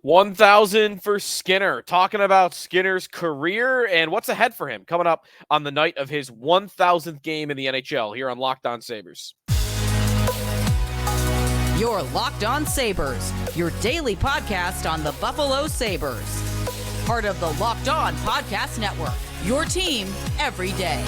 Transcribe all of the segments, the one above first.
1,000 for Skinner. Talking about Skinner's career and what's ahead for him coming up on the night of his 1,000th game in the NHL here on Locked On Sabres. Your Locked On Sabres, your daily podcast on the Buffalo Sabres. Part of the Locked On Podcast Network, your team every day.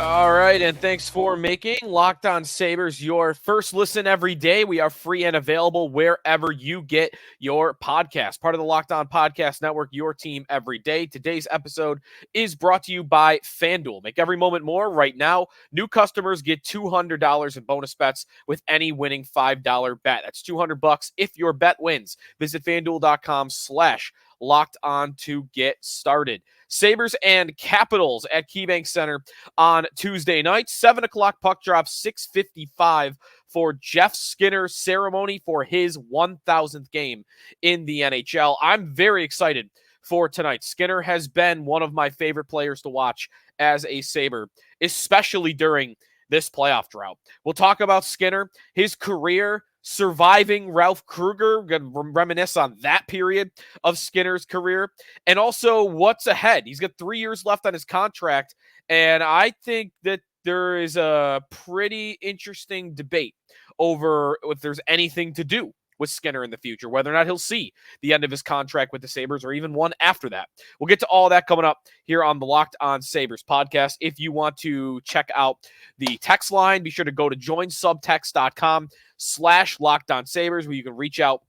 All right, and thanks for making Locked On Sabres your first listen every day. We are free and available wherever you get your podcast. Part of the Locked On Podcast Network, your team every day. Today's episode is brought to you by FanDuel. Make every moment more right now. New customers get $200 in bonus bets with any winning $5 bet. That's $200 if your bet wins. Visit FanDuel.com/locked on to get started. Sabres and Capitals at KeyBank Center on Tuesday night. 7 o'clock puck drop, 6:55 for Jeff Skinner's ceremony for his 1,000th game in the NHL. I'm very excited for tonight. Skinner has been one of my favorite players to watch as a Sabre, especially during this playoff drought. We'll talk about Skinner, his career, surviving Ralph Krueger. We're going to reminisce on that period of Skinner's career, and also what's ahead. He's got 3 years left on his contract, and I think that there is a pretty interesting debate over if there's anything to do with Skinner in the future, whether or not he'll see the end of his contract with the Sabres or even one after that. We'll get to all that coming up here on the Locked On Sabres podcast. If you want to check out the text line, be sure to go to joinsubtext.com/LockedOnSabres where you can reach out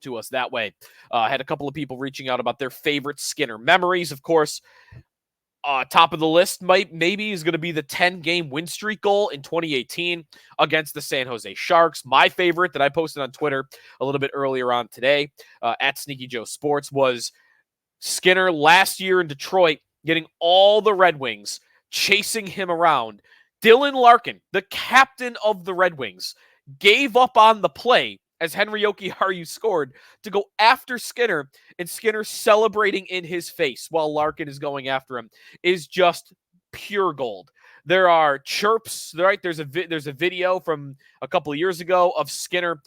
to us that way. I had a couple of people reaching out about their favorite Skinner memories. Of course, top of the list maybe is going to be the 10-game win streak goal in 2018 against the San Jose Sharks. My favorite that I posted on Twitter a little bit earlier on today at Sneaky Joe Sports was Skinner last year in Detroit getting all the Red Wings chasing him around. Dylan Larkin, the captain of the Red Wings, gave up on the play as Henry Jokiharju scored to go after Skinner, and Skinner celebrating in his face while Larkin is going after him is just pure gold. There are chirps, right? There's a video from a couple of years ago of Skinner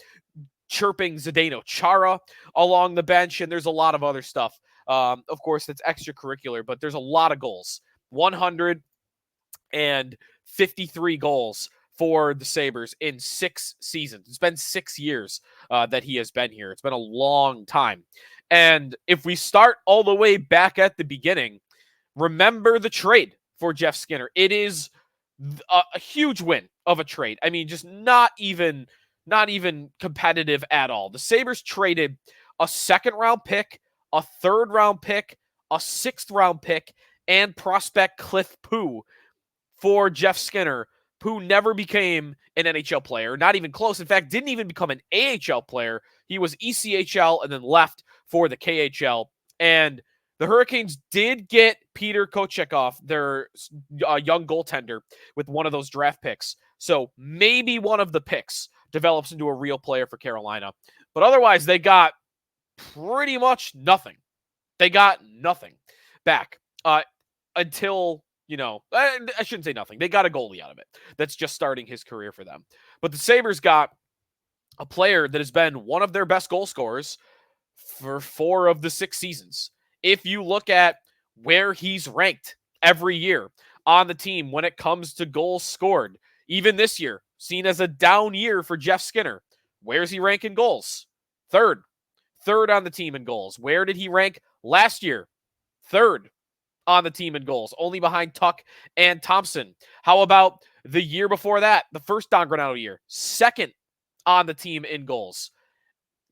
chirping Zdeno Chara along the bench, and there's a lot of other stuff. Of course, that's extracurricular, but there's a lot of goals. 153 goals for the Sabres in 6 seasons. It's been 6 years that he has been here. It's been a long time. And if we start all the way back at the beginning, remember the trade for Jeff Skinner. It is a huge win of a trade. I mean, just not even competitive at all. The Sabres traded a second-round pick, a third-round pick, a sixth-round pick, and prospect Cliff Pooh for Jeff Skinner, who never became an NHL player, not even close. In fact, didn't even become an AHL player. He was ECHL and then left for the KHL. And the Hurricanes did get Peter Kochetkov, their young goaltender, with one of those draft picks. So maybe one of the picks develops into a real player for Carolina. But otherwise, they got pretty much nothing. They got nothing back until... I shouldn't say nothing. They got a goalie out of it that's just starting his career for them. But the Sabres got a player that has been one of their best goal scorers for 4 of the 6 seasons. If you look at where he's ranked every year on the team when it comes to goals scored, even this year, seen as a down year for Jeff Skinner, where's he ranking goals? Third on the team in goals. Where did he rank last year? Third on the team in goals, only behind Tuck and Thompson. How about the year before that, the first Don Granato year? Second on the team in goals.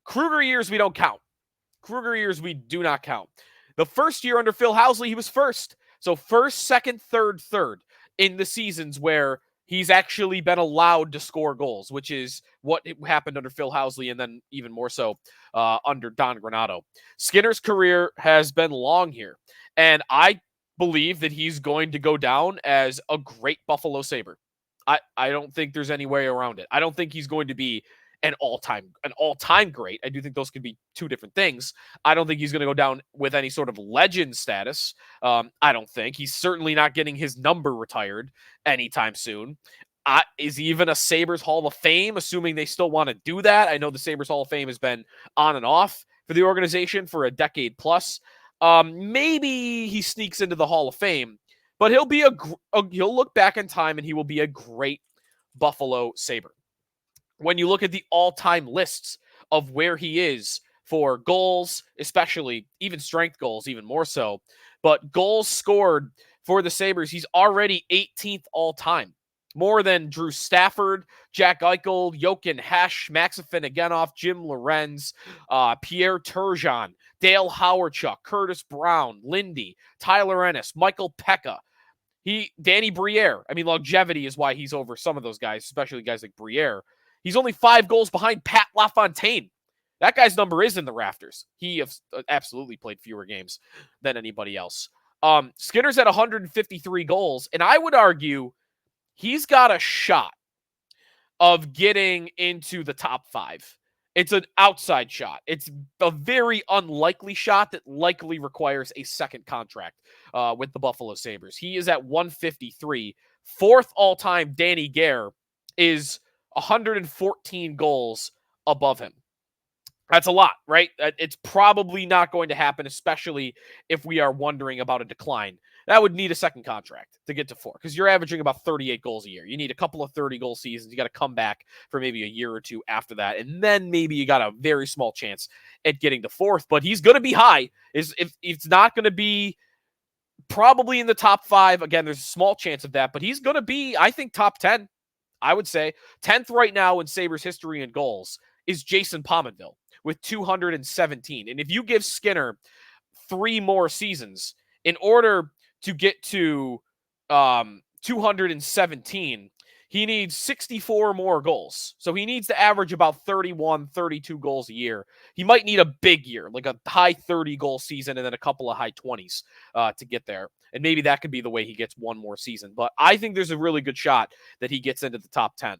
Krueger years we don't count. Krueger years we do not count. The first year under Phil Housley, he was first. So first, second, third in the seasons where he's actually been allowed to score goals, which is what happened under Phil Housley and then even more so under Don Granato. Skinner's career has been long here, and I believe that he's going to go down as a great Buffalo Sabre. I don't think there's any way around it. I don't think he's going to be an all-time great. I do think those could be two different things. I don't think he's going to go down with any sort of legend status. I don't think. He's certainly not getting his number retired anytime soon. Is he even a Sabres Hall of Fame, assuming they still want to do that? I know the Sabres Hall of Fame has been on and off for the organization for a decade plus. Maybe he sneaks into the Hall of Fame, but he'll look back in time and he will be a great Buffalo Sabre. When you look at the all-time lists of where he is for goals, especially even strength goals, even more so, but goals scored for the Sabres, he's already 18th all-time. More than Drew Stafford, Jack Eichel, Jochen Hesch, Max Afinogenov, Jim Lorenz, Pierre Turgeon, Dale Hawerchuk, Curtis Brown, Lindy, Tyler Ennis, Michael Pekka, Danny Briere. I mean, longevity is why he's over some of those guys, especially guys like Briere. He's only 5 goals behind Pat LaFontaine. That guy's number is in the rafters. He absolutely played fewer games than anybody else. Skinner's at 153 goals, and I would argue he's got a shot of getting into the top 5. It's an outside shot. It's a very unlikely shot that likely requires a second contract with the Buffalo Sabres. He is at 153. Fourth all-time, Danny Gare, is 114 goals above him. That's a lot, right? It's probably not going to happen, especially if we are wondering about a decline. That would need a second contract to get to 4 because you're averaging about 38 goals a year. You need a couple of 30-goal seasons. You got to come back for maybe a year or two after that, and then maybe you got a very small chance at getting to 4th. But he's going to be high. If it's not going to be probably in the top 5, again, there's a small chance of that, but he's going to be, I think, top 10. I would say 10th right now in Sabres history in goals is Jason Pominville with 217. And if you give Skinner 3 more seasons in order to get to 217, he needs 64 more goals. So he needs to average about 31, 32 goals a year. He might need a big year, like a high 30-goal season and then a couple of high 20s to get there. And maybe that could be the way he gets one more season. But I think there's a really good shot that he gets into the top 10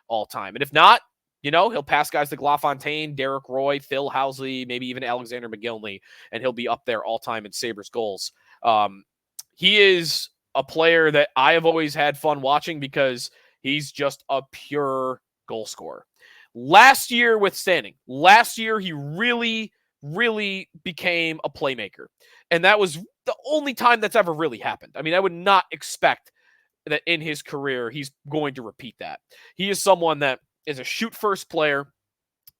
all time. And if not, he'll pass guys like LaFontaine, Derek Roy, Phil Housley, maybe even Alexander McGillney, and he'll be up there all time in Sabres goals. He is a player that I have always had fun watching because he's just a pure goal scorer. Last year, he really, really became a playmaker. And that was the only time that's ever really happened. I mean, I would not expect that in his career, he's going to repeat that. He is someone that is a shoot-first player.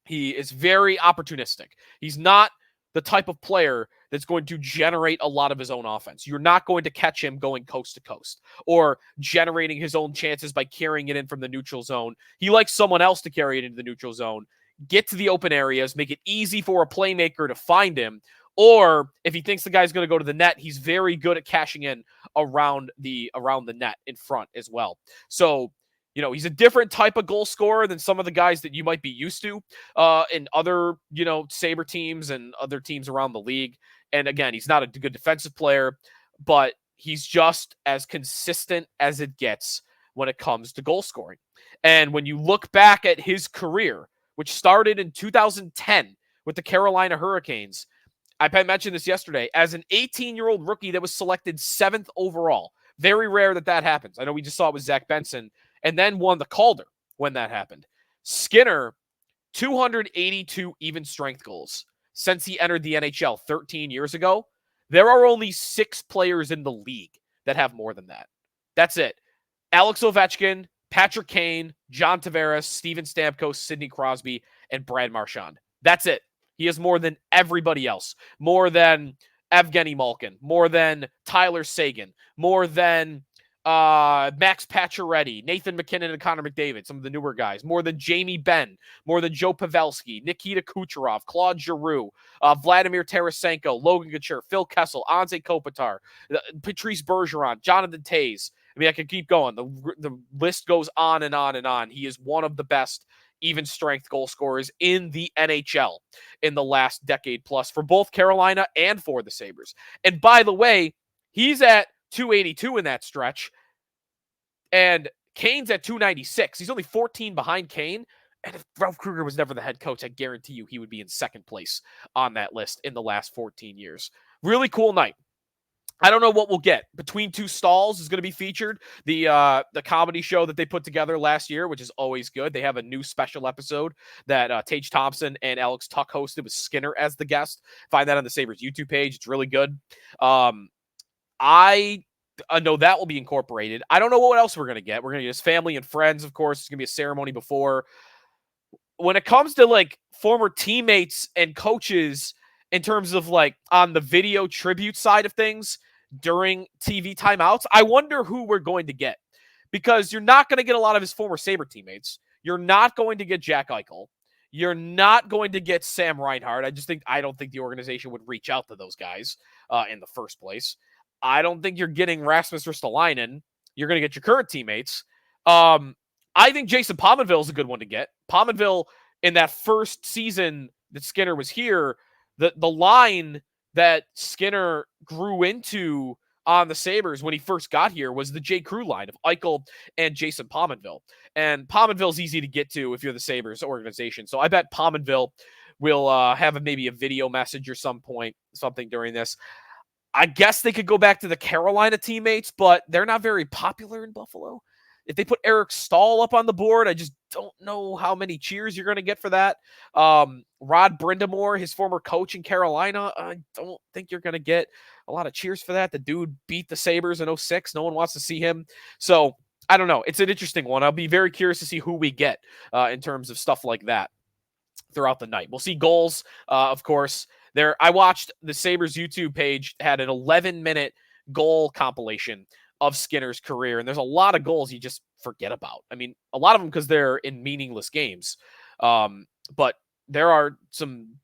He is very opportunistic. He's not the type of player that's going to generate a lot of his own offense. You're not going to catch him going coast to coast or generating his own chances by carrying it in from the neutral zone. He likes someone else to carry it into the neutral zone, get to the open areas, make it easy for a playmaker to find him. Or if he thinks the guy's going to go to the net, he's very good at cashing in around the net in front as well. So, he's a different type of goal scorer than some of the guys that you might be used to in other, Sabre teams and other teams around the league. And again, he's not a good defensive player, but he's just as consistent as it gets when it comes to goal scoring. And when you look back at his career, which started in 2010 with the Carolina Hurricanes, I mentioned this yesterday, as an 18-year-old rookie that was selected 7th overall. Very rare that happens. I know we just saw it with Zach Benson, and then won the Calder when that happened. Skinner, 282 even strength goals since he entered the NHL 13 years ago. There are only 6 players in the league that have more than that. That's it. Alex Ovechkin, Patrick Kane, John Tavares, Steven Stamkos, Sidney Crosby, and Brad Marchand. That's it. He has more than everybody else. More than Evgeny Malkin. More than Tyler Seguin. More than Max Pacioretty, Nathan McKinnon, and Connor McDavid, some of the newer guys. More than Jamie Benn. More than Joe Pavelski, Nikita Kucherov, Claude Giroux, Vladimir Tarasenko, Logan Couture, Phil Kessel, Anze Kopitar, Patrice Bergeron, Jonathan Toews. I mean, I could keep going. The list goes on and on and on. He is one of the best even strength goal scorers in the NHL in the last decade plus for both Carolina and for the Sabres. And by the way, he's at 282 in that stretch, and Kane's at 296. He's only 14 behind Kane, And if Ralph Krueger was never the head coach, I guarantee you he would be in second place on that list in the last 14 years. Really cool night. I don't know what we'll get. Between Two Stalls is going to be featured. The comedy show that they put together last year, which is always good. They have a new special episode that Tage Thompson and Alex Tuck hosted with Skinner as the guest. Find that on the Sabres YouTube page. It's really good. I know that will be incorporated. I don't know what else we're going to get. We're going to get his family and friends, of course. It's going to be a ceremony before. When it comes to like former teammates and coaches in terms of like on the video tribute side of things during TV timeouts, I wonder who we're going to get, because you're not going to get a lot of his former Sabre teammates. You're not going to get Jack Eichel. You're not going to get Sam Reinhart. I don't think the organization would reach out to those guys in the first place. I don't think you're getting Rasmus Ristolainen. You're going to get your current teammates. I think Jason Pominville is a good one to get. Pominville, in that first season that Skinner was here, the line that Skinner grew into on the Sabres when he first got here was the J. Crew line of Eichel and Jason Pominville. And Pominville's easy to get to if you're the Sabres organization. So I bet Pominville will have maybe a video message or something during this. I guess they could go back to the Carolina teammates, but they're not very popular in Buffalo. If they put Eric Stahl up on the board, I just don't know how many cheers you're going to get for that. Rod Brindamore, his former coach in Carolina, I don't think you're going to get a lot of cheers for that. The dude beat the Sabres in 2006. No one wants to see him. So I don't know. It's an interesting one. I'll be very curious to see who we get in terms of stuff like that throughout the night. We'll see goals, of course. I watched the Sabres YouTube page, had an 11-minute goal compilation of Skinner's career, and there's a lot of goals you just forget about. I mean, a lot of them because they're in meaningless games. But there are some,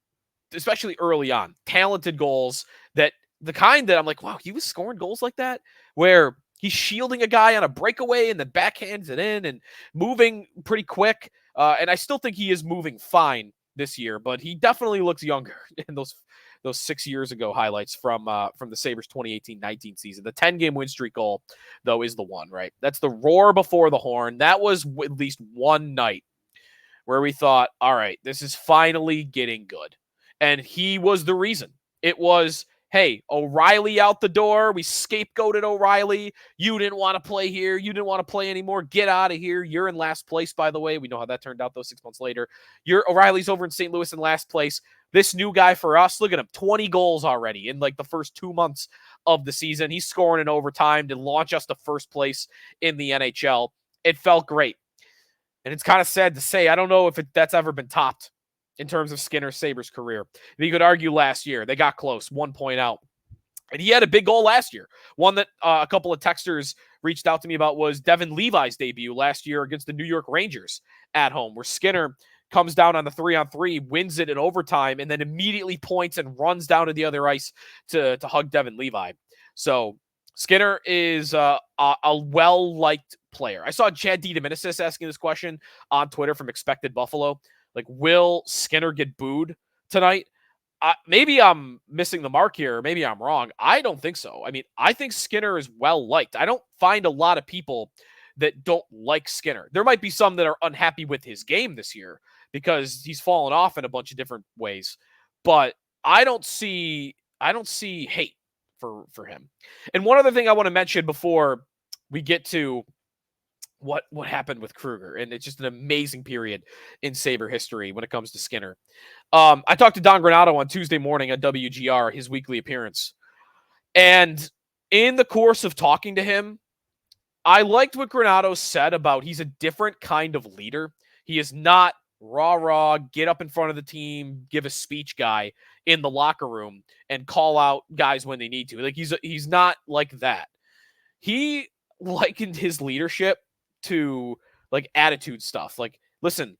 especially early on, talented goals that the kind that I'm like, wow, he was scoring goals like that, where he's shielding a guy on a breakaway and then backhands it in and moving pretty quick. And I still think he is moving fine this year, but he definitely looks younger in those 6 years ago highlights from the Sabres 2018-19 season. The 10-game win streak goal, though, is the one, right? That's the roar before the horn. That was at least one night where we thought, all right, this is finally getting good. And he was the reason. It was, hey, O'Reilly out the door. We scapegoated O'Reilly. You didn't want to play here. You didn't want to play anymore. Get out of here. You're in last place, by the way. We know how that turned out, though, 6 months later. O'Reilly's over in St. Louis in last place. This new guy for us, look at him, 20 goals already in like the first 2 months of the season. He's scoring in overtime to launch us to first place in the NHL. It felt great. And it's kind of sad to say, I don't know if that's ever been topped in terms of Skinner Sabres career. You could argue last year, they got close, 1 point out. And he had a big goal last year. One that a couple of texters reached out to me about was Devin Levi's debut last year against the New York Rangers at home, where Skinner comes down on the 3-on-3, wins it in overtime, and then immediately points and runs down to the other ice to hug Devin Levi. So Skinner is a well-liked player. I saw Chad DiDomenicis asking this question on Twitter from Expected Buffalo. Like, will Skinner get booed tonight? Maybe I'm missing the mark here. Maybe I'm wrong. I don't think so. I mean, I think Skinner is well-liked. I don't find a lot of people that don't like Skinner. There might be some that are unhappy with his game this year because he's fallen off in a bunch of different ways. But I don't see hate for him. And one other thing I want to mention before we get to what happened with Krueger, and it's just an amazing period in Sabre history when it comes to Skinner. I talked to Don Granato on Tuesday morning on WGR, his weekly appearance. And in the course of talking to him, I liked what Granato said about he's a different kind of leader. He is not rah, get up in front of the team, give a speech guy in the locker room and call out guys when they need to. Like he's not like that. He likened his leadership to like attitude stuff. Like, listen,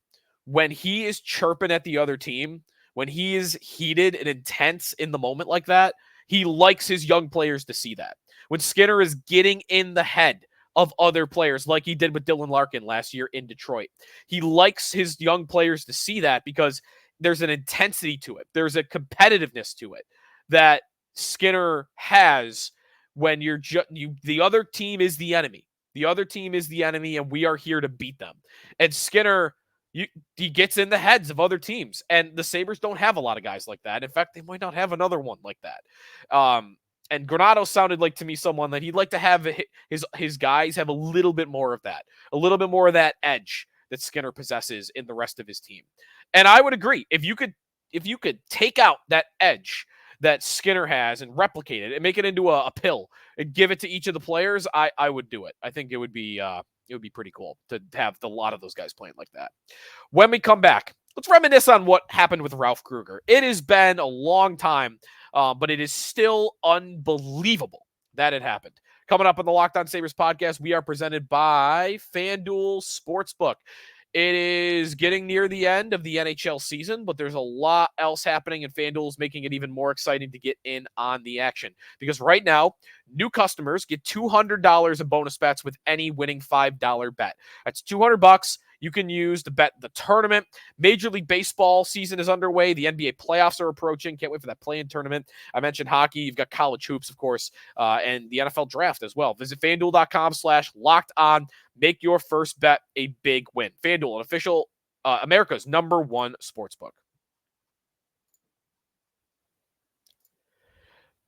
when he is chirping at the other team, when he is heated and intense in the moment like that, he likes his young players to see that. When Skinner is getting in the head of other players like he did with Dylan Larkin last year in Detroit, he likes his young players to see that because there's an intensity to it. There's a competitiveness to it that Skinner has when the other team is the enemy. The other team is the enemy, and we are here to beat them. And Skinner He gets in the heads of other teams, and the Sabres don't have a lot of guys like that. In fact, they might not have another one like that. And Granato sounded like to me someone that he'd like to have his guys have a little bit more of that, a little bit more of that edge that Skinner possesses in the rest of his team. And I would agree, if you could take out that edge that Skinner has and replicate it and make it into a pill and give it to each of the players, I would do it. I think it would be pretty cool to have a lot of those guys playing like that. When we come back, let's reminisce on what happened with Ralph Krueger. It has been a long time, but it is still unbelievable that it happened. Coming up on the Locked On Sabres podcast, we are presented by FanDuel Sportsbook. It is getting near the end of the NHL season, but there's a lot else happening, and FanDuel is making it even more exciting to get in on the action. Because right now, new customers get $200 in bonus bets with any winning $5 bet. That's $200 you can use to bet the tournament. Major League Baseball season is underway. The NBA playoffs are approaching. Can't wait for that play-in tournament. I mentioned hockey. You've got college hoops, of course, and the NFL draft as well. Visit FanDuel.com/lockedon. Make your first bet a big win. FanDuel, an official America's #1 sportsbook.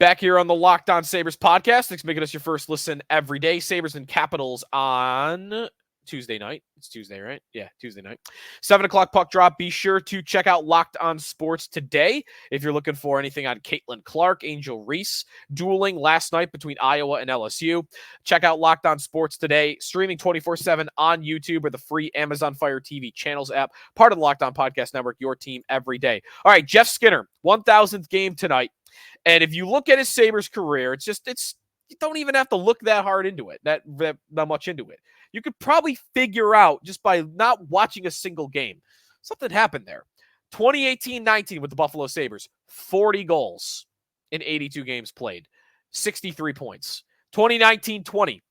Back here on the Locked On Sabres podcast. Thanks for making us your first listen every day. Sabres and Capitals on Tuesday night. It's Tuesday, right? Yeah, Tuesday night. 7 o'clock puck drop. Be sure to check out Locked On Sports today if you're looking for anything on Caitlin Clark, Angel Reese, dueling last night between Iowa and LSU. Check out Locked On Sports today, streaming 24/7 on YouTube or the free Amazon Fire TV channels app, part of the Locked On Podcast Network, your team every day. All right, Jeff Skinner, 1,000th game tonight. And if you look at his Sabres career, it's you don't even have to look that hard into it, that much into it. You could probably figure out just by not watching a single game. Something happened there. 2018-19 with the Buffalo Sabres, 40 goals in 82 games played, 63 points. 2019-20,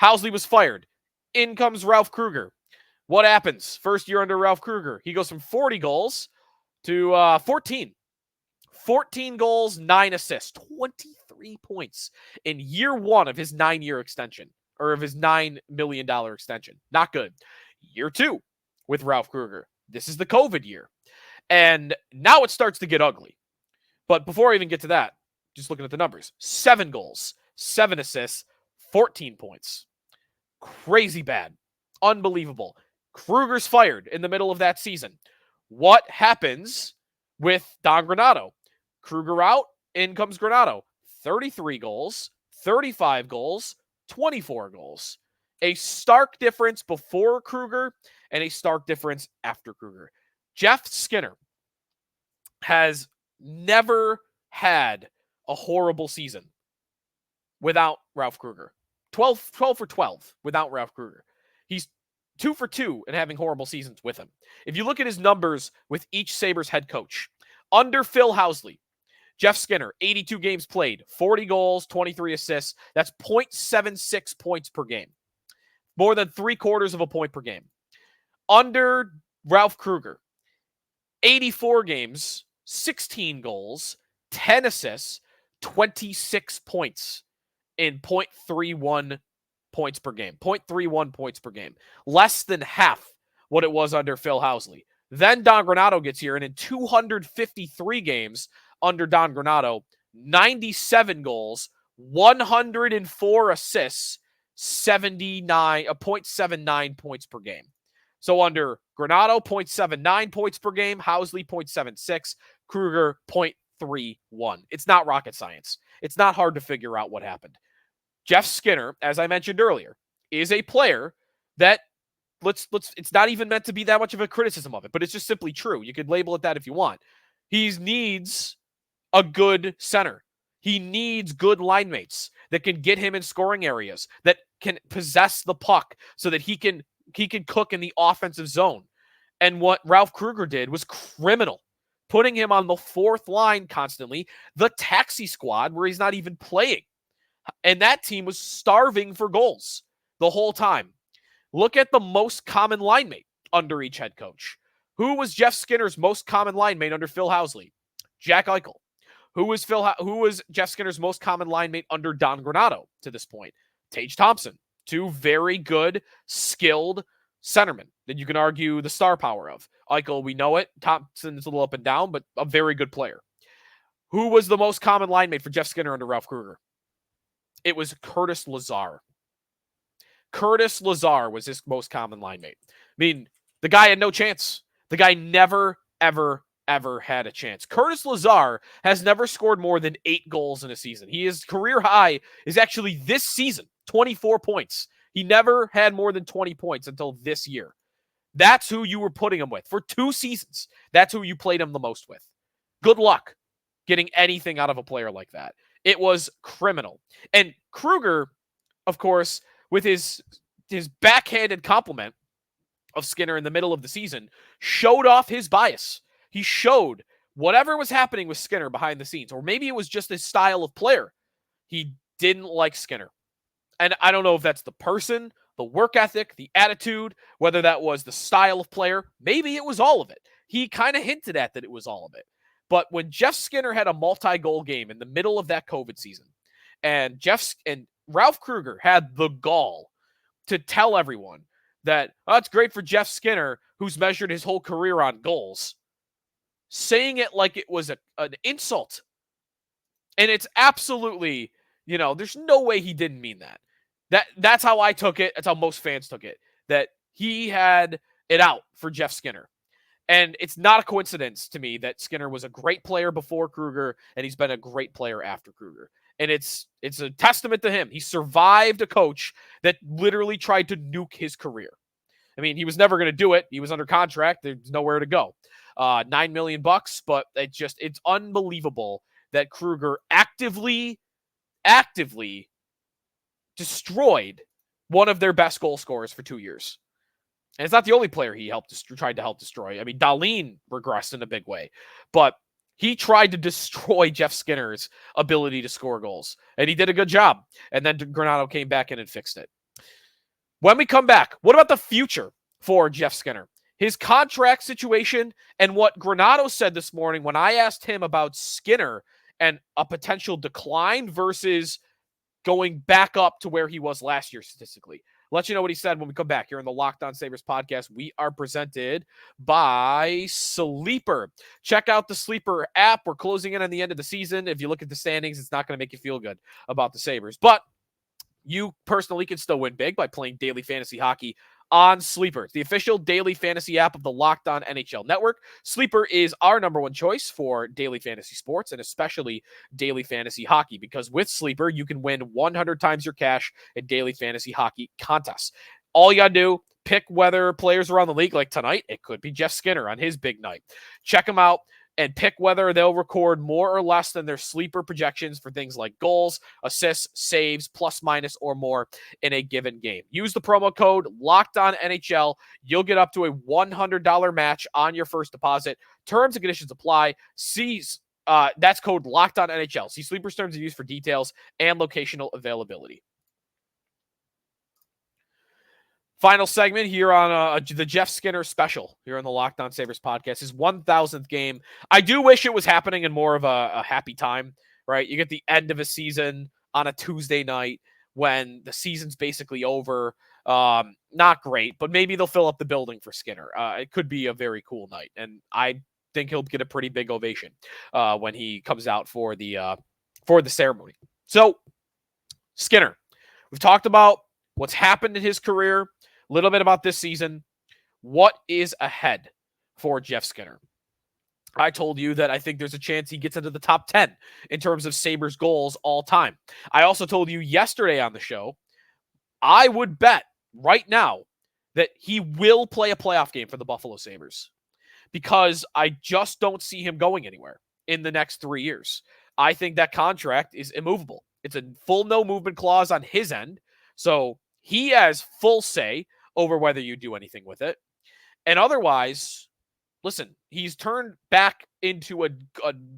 Housley was fired. In comes Ralph Krueger. What happens? First year under Ralph Krueger, he goes from 40 goals to 14. 14 goals, 9 assists, 23 points in year one of his 9-year extension, or of his $9 million extension. Not good. Year 2 with Ralph Krueger. This is the COVID year. And now it starts to get ugly. But before I even get to that, just looking at the numbers, 7 goals, 7 assists, 14 points. Crazy bad. Unbelievable. Krueger's fired in the middle of that season. What happens with Don Granato? Krueger out, in comes Granato. 33 goals, 35 goals, 24 goals. A stark difference before Krueger and a stark difference after Krueger. Jeff Skinner has never had a horrible season without Ralph Krueger. 12 for 12 without Ralph Krueger. He's 2 for 2 and having horrible seasons with him. If you look at his numbers with each Sabres head coach, under Phil Housley, Jeff Skinner, 82 games played, 40 goals, 23 assists. That's 0.76 points per game. More than 3/4 of a point per game. Under Ralph Krueger, 84 games, 16 goals, 10 assists, 26 points in 0.31 points per game. 0.31 points per game. Less than half what it was under Phil Housley. Then Don Granato gets here, and in 253 games under Don Granato, 97 goals, 104 assists, 0.79 points per game. So under Granato, 0.79 points per game, Housley, 0.76, Krueger, 0.31. It's not rocket science. It's not hard to figure out what happened. Jeff Skinner, as I mentioned earlier, is a player that it's not even meant to be that much of a criticism of it, but it's just simply true. You could label it that if you want. He needs a good center. He needs good line mates that can get him in scoring areas, that can possess the puck so that he can cook in the offensive zone. And what Ralph Krueger did was criminal, putting him on the 4th line constantly, the taxi squad where he's not even playing. And that team was starving for goals the whole time. Look at the most common line mate under each head coach. Who was Jeff Skinner's most common line mate under Phil Housley? Jack Eichel. Who was Jeff Skinner's most common line mate under Don Granato to this point? Tage Thompson. 2 very good, skilled centerman that you can argue the star power of. Eichel, we know it. Thompson's a little up and down, but a very good player. Who was the most common line mate for Jeff Skinner under Ralph Krueger? It was Curtis Lazar. Curtis Lazar was his most common line mate. I mean, the guy had no chance. The guy never, ever, ever had a chance. Curtis Lazar has never scored more than 8 goals in a season. His career high is actually this season, 24 points. He never had more than 20 points until this year. That's who you were putting him with. For 2 seasons, that's who you played him the most with. Good luck getting anything out of a player like that. It was criminal. And Krueger, of course, with his backhanded compliment of Skinner in the middle of the season, showed off his bias. He showed whatever was happening with Skinner behind the scenes, or maybe it was just his style of player. He didn't like Skinner. And I don't know if that's the person, the work ethic, the attitude, whether that was the style of player. Maybe it was all of it. He kind of hinted at that it was all of it. But when Jeff Skinner had a multi-goal game in the middle of that COVID season, and Ralph Krueger had the gall to tell everyone that, oh, it's great for Jeff Skinner, who's measured his whole career on goals, saying it like it was an insult. And it's absolutely, there's no way he didn't mean that. That's how I took it. That's how most fans took it, that he had it out for Jeff Skinner. And it's not a coincidence to me that Skinner was a great player before Krueger, and he's been a great player after Krueger. And it's a testament to him. He survived a coach that literally tried to nuke his career. I mean, he was never going to do it. He was under contract. There's nowhere to go. $9 million, but it's unbelievable that Krueger actively destroyed one of their best goal scorers for 2 years. And it's not the only player he tried to help destroy. I mean, Dahlin regressed in a big way, but he tried to destroy Jeff Skinner's ability to score goals, and he did a good job. And then Granato came back in and fixed it. When we come back, what about the future for Jeff Skinner? His contract situation and what Granato said this morning when I asked him about Skinner and a potential decline versus going back up to where he was last year statistically. Let you know what he said when we come back here on the Locked On Sabres podcast. We are presented by Sleeper. Check out the Sleeper app. We're closing in on the end of the season. If you look at the standings, it's not going to make you feel good about the Sabres. But you personally can still win big by playing daily fantasy hockey on Sleeper. It's the official daily fantasy app of the Locked On NHL Network. Sleeper is our number one choice for daily fantasy sports and especially daily fantasy hockey, because with Sleeper, you can win 100 times your cash in daily fantasy hockey contests. All you got to do, pick whether players around the league, like tonight, it could be Jeff Skinner on his big night. Check them out and pick whether they'll record more or less than their sleeper projections for things like goals, assists, saves, plus, minus, or more in a given game. Use the promo code LOCKEDONNHL. You'll get up to a $100 match on your first deposit. Terms and conditions apply. That's code LOCKEDONNHL. See Sleeper's terms of use for details and locational availability. Final segment here on the Jeff Skinner special here on the Locked On Sabres podcast. His 1,000th game. I do wish it was happening in more of a happy time, right? You get the end of a season on a Tuesday night when the season's basically over. Not great, but maybe they'll fill up the building for Skinner. It could be a very cool night, and I think he'll get a pretty big ovation when he comes out for the ceremony. So, Skinner, we've talked about what's happened in his career, a little bit about this season. What is ahead for Jeff Skinner? I told you that I think there's a chance he gets into the top 10 in terms of Sabres goals all time. I also told you yesterday on the show, I would bet right now that he will play a playoff game for the Buffalo Sabres, because I just don't see him going anywhere in the next 3 years. I think that contract is immovable. It's a full no movement clause on his end. So he has full say over whether you do anything with it. And otherwise, listen, he's turned back into a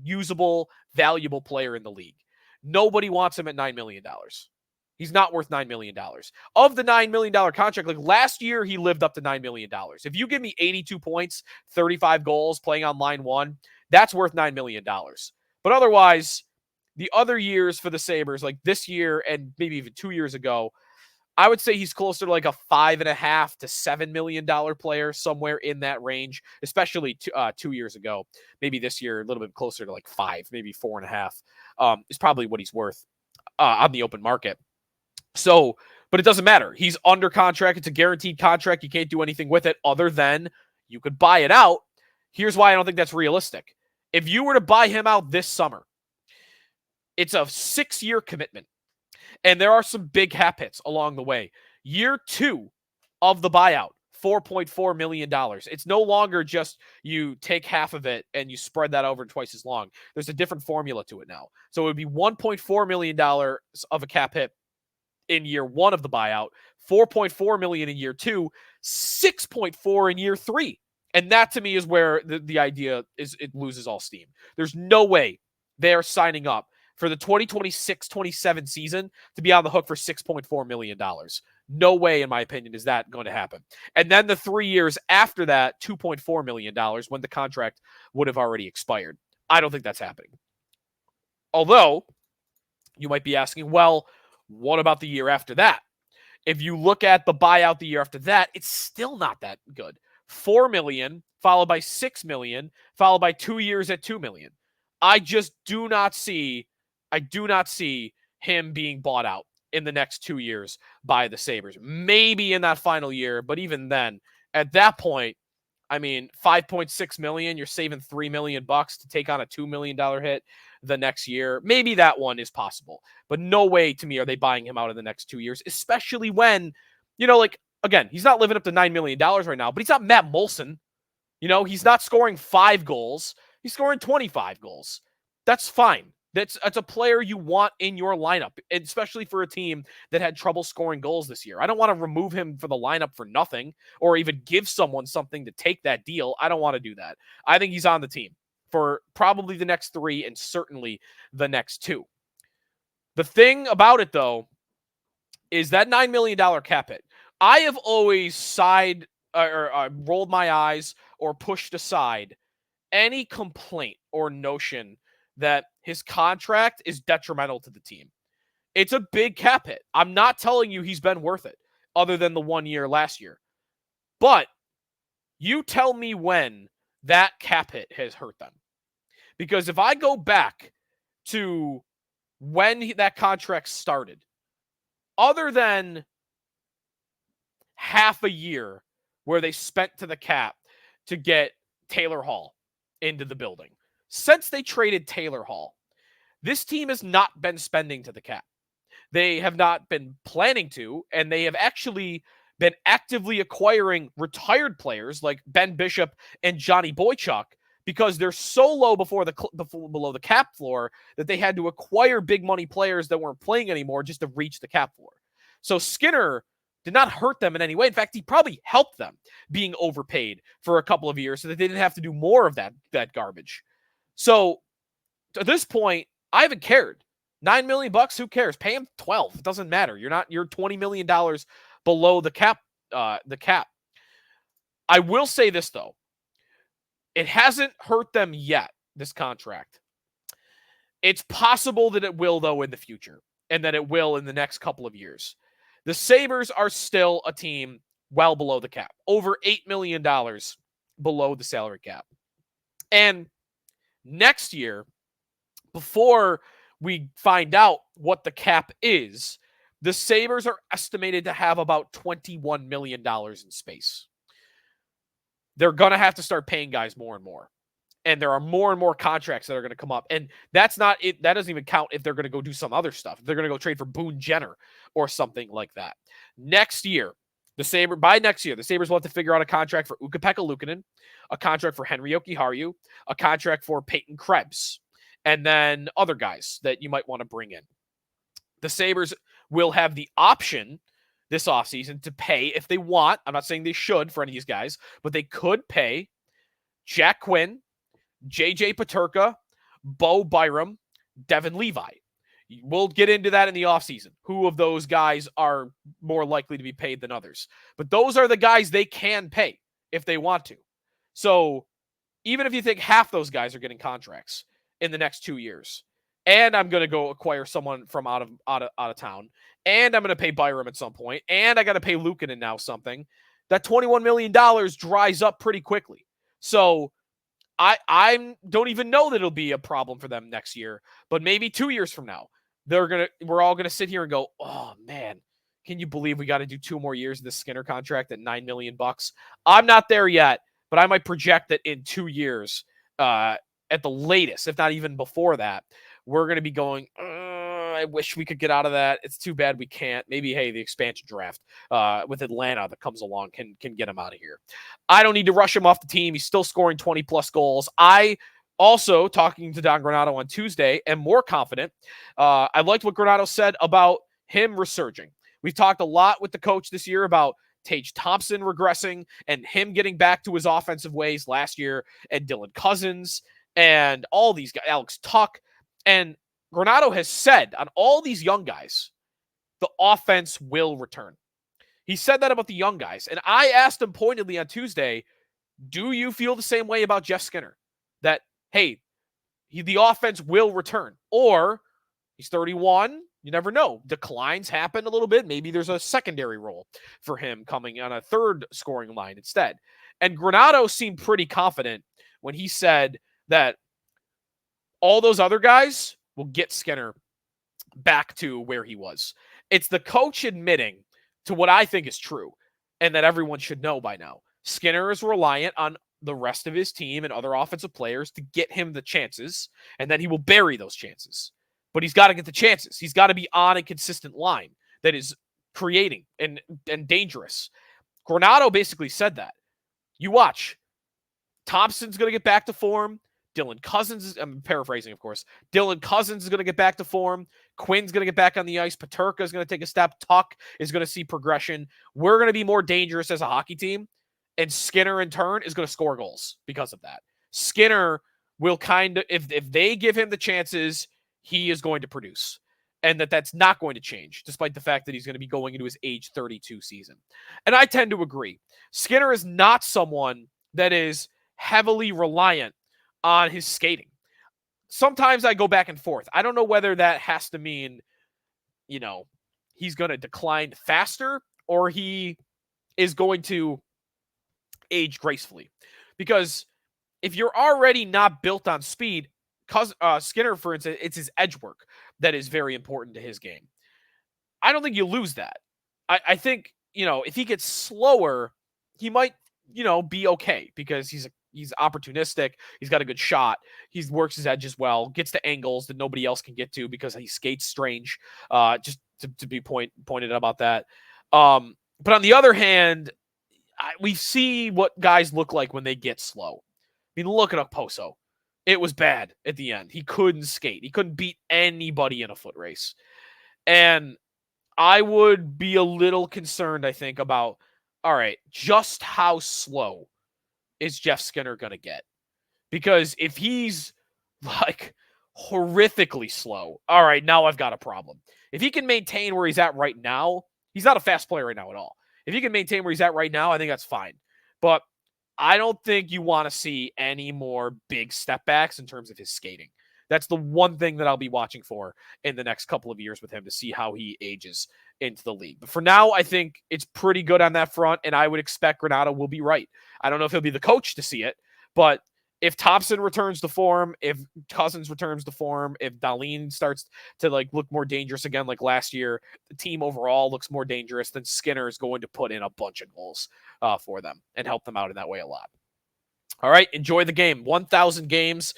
usable, valuable player in the league. Nobody wants him at $9 million. He's not worth $9 million. Of the $9 million contract, like last year, he lived up to $9 million. If you give me 82 points, 35 goals, playing on line one, that's worth $9 million. But otherwise, the other years for the Sabres, like this year and maybe even 2 years ago, I would say he's closer to like a $5.5 to $7 million player, somewhere in that range, especially 2 years ago. Maybe this year, a little bit closer to like 5, maybe 4.5 is probably what he's worth on the open market. So, but it doesn't matter. He's under contract. It's a guaranteed contract. You can't do anything with it other than you could buy it out. Here's why I don't think that's realistic. If you were to buy him out this summer, it's a 6-year commitment. And there are some big cap hits along the way. Year 2 of the buyout, $4.4 million. It's no longer just you take half of it and you spread that over twice as long. There's a different formula to it now. So it would be $1.4 million of a cap hit in year 1 of the buyout, $4.4 million in year 2, $6.4 in year 3. And that to me is where the idea is it loses all steam. There's no way they're signing up for the 2026-27 season to be on the hook for $6.4 million. No way, in my opinion, is that going to happen. And then the 3 years after that, $2.4 million when the contract would have already expired. I don't think that's happening. Although, you might be asking, well, what about the year after that? If you look at the buyout the year after that, it's still not that good. $4 million, followed by $6 million, followed by 2 years at $2 million. I just do not see him being bought out in the next 2 years by the Sabres. Maybe in that final year, but even then, at that point, I mean, $5.6 million, you're saving $3 million to take on a $2 million hit the next year. Maybe that one is possible, but no way to me are they buying him out in the next 2 years, especially when, again, he's not living up to $9 million right now, but he's not Matt Molson. He's not scoring 5 goals. He's scoring 25 goals. That's fine. That's a player you want in your lineup, especially for a team that had trouble scoring goals this year. I don't want to remove him for the lineup for nothing or even give someone something to take that deal. I don't want to do that. I think he's on the team for probably the next 3 and certainly the next 2. The thing about it, though, is that $9 million cap hit. I have always rolled my eyes or pushed aside any complaint or notion that his contract is detrimental to the team. It's a big cap hit. I'm not telling you he's been worth it other than the 1 year last year. But you tell me when that cap hit has hurt them. Because if I go back to when that contract started, other than half a year where they spent to the cap to get Taylor Hall into the building, since they traded Taylor Hall, this team has not been spending to the cap. They have not been planning to, and they have actually been actively acquiring retired players like Ben Bishop and Johnny Boychuk because they're so low below the cap floor that they had to acquire big money players that weren't playing anymore just to reach the cap floor. So Skinner did not hurt them in any way. In fact, he probably helped them being overpaid for a couple of years so that they didn't have to do more of that garbage. So at this point, I haven't cared. $9 million, who cares? Pay him 12. It doesn't matter. You're $20 million below the cap. I will say this, though. It hasn't hurt them yet, this contract. It's possible that it will, though, in the future, and that it will in the next couple of years. The Sabres are still a team well below the cap, over $8 million below the salary cap. And next year, before we find out what the cap is, the Sabres are estimated to have about $21 million in space. They're going to have to start paying guys more and more. And there are more and more contracts that are going to come up. And that's not it. That doesn't even count if they're going to go do some other stuff. If they're going to go trade for Boone Jenner or something like that. Next year, the Sabres will have to figure out a contract for Ukko-Pekka Luukkonen, a contract for Henri Jokiharju, a contract for Peyton Krebs, and then other guys that you might want to bring in. The Sabres will have the option this offseason to pay if they want. I'm not saying they should for any of these guys, but they could pay Jack Quinn, JJ Peterka, Bo Byram, Devin Levi. We'll get into that in the offseason. Who of those guys are more likely to be paid than others? But those are the guys they can pay if they want to. So even if you think half those guys are getting contracts in the next 2 years, and I'm going to go acquire someone from out of town, and I'm going to pay Byram at some point, and I got to pay Luukkonen now something, that $21 million dries up pretty quickly. So I don't even know that it'll be a problem for them next year, but maybe 2 years from now, we're all gonna sit here and go, oh man, can you believe we got to do 2 more years of this Skinner contract at $9 million? I'm not there yet, but I might project that in 2 years, at the latest, if not even before that, we're gonna be going, I wish we could get out of that. It's too bad we can't. Maybe, hey, the expansion draft with Atlanta that comes along can get him out of here. I don't need to rush him off the team. He's still scoring 20-plus goals. I also, talking to Don Granato on Tuesday, am more confident. I liked what Granato said about him resurging. We've talked a lot with the coach this year about Tage Thompson regressing and him getting back to his offensive ways last year, and Dylan Cousins and all these guys, Alex Tuck. And Granato has said on all these young guys, the offense will return. He said that about the young guys. And I asked him pointedly on Tuesday, do you feel the same way about Jeff Skinner? That, hey, the offense will return. Or he's 31. You never know. Declines happen a little bit. Maybe there's a secondary role for him coming on a third scoring line instead. And Granato seemed pretty confident when he said that all those other guys will get Skinner back to where he was. It's the coach admitting to what I think is true and that everyone should know by now. Skinner is reliant on the rest of his team and other offensive players to get him the chances, and then he will bury those chances. But he's got to get the chances. He's got to be on a consistent line that is creating and dangerous. Granato basically said that. You watch. Thompson's going to get back to form. Dylan Cousins, I'm paraphrasing, of course. Dylan Cousins is going to get back to form. Quinn's going to get back on the ice. Peterka is going to take a step. Tuck is going to see progression. We're going to be more dangerous as a hockey team. And Skinner, in turn, is going to score goals because of that. Skinner will kind of, if they give him the chances, he is going to produce. And that's not going to change, despite the fact that he's going to be going into his age 32 season. And I tend to agree. Skinner is not someone that is heavily reliant on his skating. Sometimes I go back and forth. I don't know whether that has to mean, he's going to decline faster or he is going to age gracefully. Because if you're already not built on speed, Skinner, for instance, it's his edge work that is very important to his game. I don't think you lose that. I think, if he gets slower, he might, be okay because he's opportunistic. He's got a good shot. He works his edges well, gets to angles that nobody else can get to because he skates strange. Just to be pointed about that. But on the other hand, we see what guys look like when they get slow. I mean, look at Okposo. It was bad at the end. He couldn't skate. He couldn't beat anybody in a foot race. And I would be a little concerned, I think, about, all right, just how slow is Jeff Skinner going to get? Because if he's like horrifically slow, all right, now I've got a problem. If he can maintain where he's at right now, he's not a fast player right now at all. If he can maintain where he's at right now, I think that's fine. But I don't think you want to see any more big step backs in terms of his skating. That's the one thing that I'll be watching for in the next couple of years with him to see how he ages into the league. But for now, I think it's pretty good on that front, and I would expect Granato will be right. I don't know if he'll be the coach to see it, but if Thompson returns to form, if Cousins returns to form, if Dahlin starts to look more dangerous again like last year, the team overall looks more dangerous, then Skinner is going to put in a bunch of goals for them and help them out in that way a lot. All right, enjoy the game. 1,000 games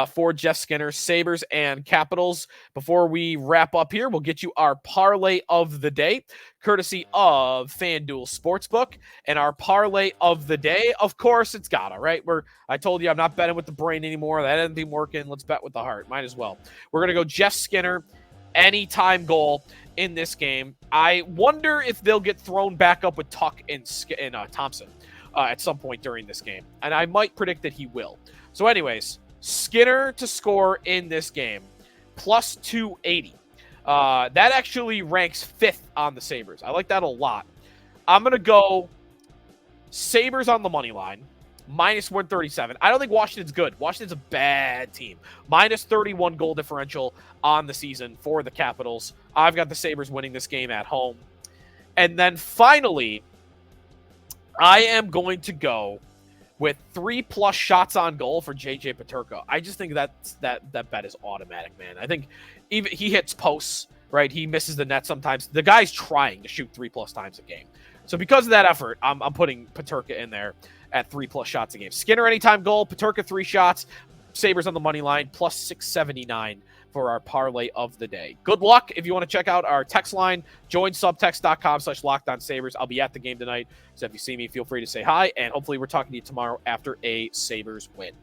for Jeff Skinner, Sabres and Capitals. Before we wrap up here, we'll get you our parlay of the day, courtesy of FanDuel Sportsbook. And our parlay of the day, of course, it's gotta, right? I told you I'm not betting with the brain anymore. That hasn't been working. Let's bet with the heart. Might as well. We're going to go Jeff Skinner, anytime goal in this game. I wonder if they'll get thrown back up with Tuck and Thompson at some point during this game. And I might predict that he will. So anyways, Skinner to score in this game, plus 280. That actually ranks 5th on the Sabres. I like that a lot. I'm going to go Sabres on the money line, minus 137. I don't think Washington's good. Washington's a bad team. Minus 31 goal differential on the season for the Capitals. I've got the Sabres winning this game at home. And then finally, I am going to go with 3+ shots on goal for JJ Peterka. I just think that bet is automatic, man. I think even he hits posts, right? He misses the net sometimes. The guy's trying to shoot 3+ times a game. So because of that effort, I'm putting Peterka in there at 3+ shots a game. Skinner anytime goal, Peterka 3 shots, Sabres on the money line, plus 679 for our parlay of the day. Good luck. If you want to check out our text line, join subtext.com/LockedOnSabres. I'll be at the game tonight, so if you see me, feel free to say hi, and hopefully we're talking to you tomorrow after a Sabres win.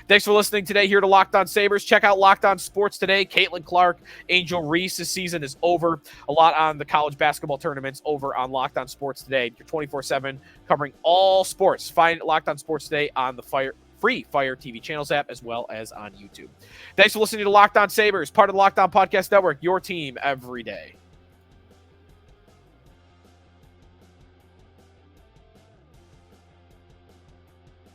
Thanks for listening today here to Locked On Sabres. Check out Locked On Sports today. Caitlin Clark, Angel Reese's season is over. A lot on the college basketball tournaments over on Locked On Sports today. You're 24/7 covering all sports. Find Locked On Sports today on the free Fire TV channels app, as well as on YouTube. Thanks for listening to Locked On Sabres, part of the Locked On Podcast Network, your team every day.